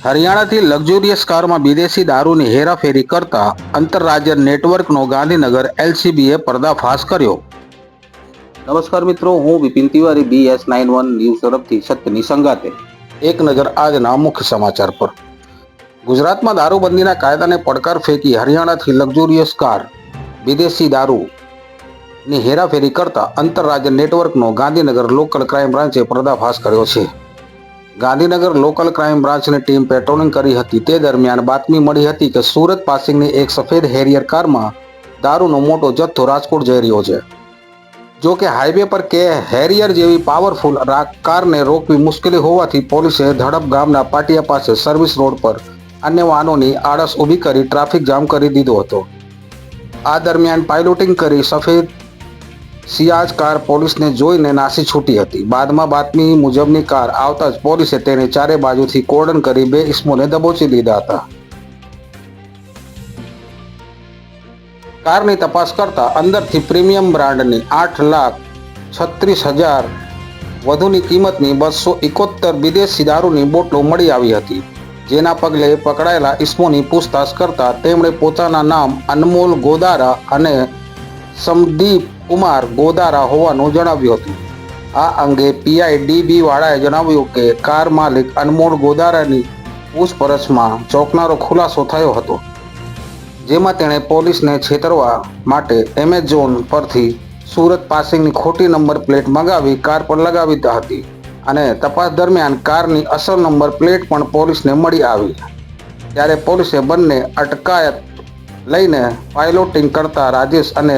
હરિયાણાથી luxurious કારમાં વિદેશી દારૂની હેરાફેરી કરતા આંતરરાજ્ય નેટવર્કનો ગાંધીનગર એલસીબીએ પર્દાફાશ કર્યો. નમસ્કાર મિત્રો, હું વિપિન તિવારી BS91 ન્યૂઝ તરફથી સત્યની સંગાતે. એક નજર આજના મુખ્ય સમાચાર પર. ગુજરાતમાં દારૂબંધીના કાયદાને પડકાર ફેંકી હરિયાણાથી લક્ઝુરિયસ કાર વિદેશી દારૂની હેરાફેરી કરતા આંતરરાજ્ય નેટવર્કનો ગાંધીનગર લોકલ ક્રાઇમ બ્રાન્ચે પર્દાફાશ કર્યો છે. ગાંધીનગર લોકલ ક્રાઇમ બ્રાન્ચની ટીમ પેટ્રોલિંગ કરી હતી તે દરમિયાન બાતમી મળી હતી કે સુરત પાસિંગની એક સફેદ હેરિયર કારમાં દારૂનો મોટો જથ્થો રાજકોટ જઈ રહ્યો છે. જો કે હાઈવે પર કે હેરિયર જેવી પાવરફુલ કારને રોકવી મુશ્કેલી હોવાથી પોલીસે ધડપ ગામના પાટિયા પાસે સર્વિસ રોડ પર અન્ય વાહનોની આડસ ઊભી કરી ટ્રાફિક જામ કરી દીધો હતો. આ દરમિયાન પાયલોટિંગ કરી સફેદ સિયાજ કાર પોલીસને જોઈને નાસી છૂટી હતી. બાદમાં બાતમી મુજબની કાર આવતા જ પોલીસે તેને ચારે બાજુથી કોર્ડન કરી બે ઇસમોને દબોચી લીધા હતા. કારની તપાસ કરતા અંદરથી પ્રીમિયમ બ્રાન્ડની 8,36,000 વધુની કિંમતની 271 વિદેશી દારૂની બોટલો મળી આવી હતી. જેના પગલે પકડાયેલા ઇસમોની પૂછતાછ કરતા તેમણે પોતાના નામ અનમોલ ગોદારા અને સમદીપ કુમાર ગોદારા હોવાનું જણાવ્યું હતું. આ અંગે પીઆઈ ડી વાળાએ જણાવ્યું કે કાર માલિક અનમોલ ગોદારાની પૂછપરછમાં ચોંકનારો ખુલાસો થયો હતો, જેમાં તેણે પોલીસને છેતરવા માટે એમેઝોન પરથી સુરત પાસિંગની ખોટી નંબર પ્લેટ મંગાવી કાર પર લગાવી હતી અને તપાસ દરમિયાન કારની અસલ નંબર પ્લેટ પણ પોલીસને મળી આવી. ત્યારે પોલીસે બંને અટકાયત લઈને પાયલોટિંગ કરતા રાજેશ અને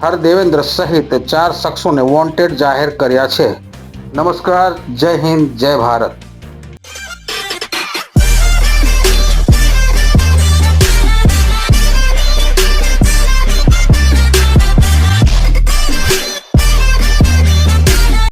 હરદેવેન્દ્ર સહિત 4 શખ્સોને વોન્ટેડ જાહેર કર્યા છે. નમસ્કાર, જય હિન્દ, જય ભારત.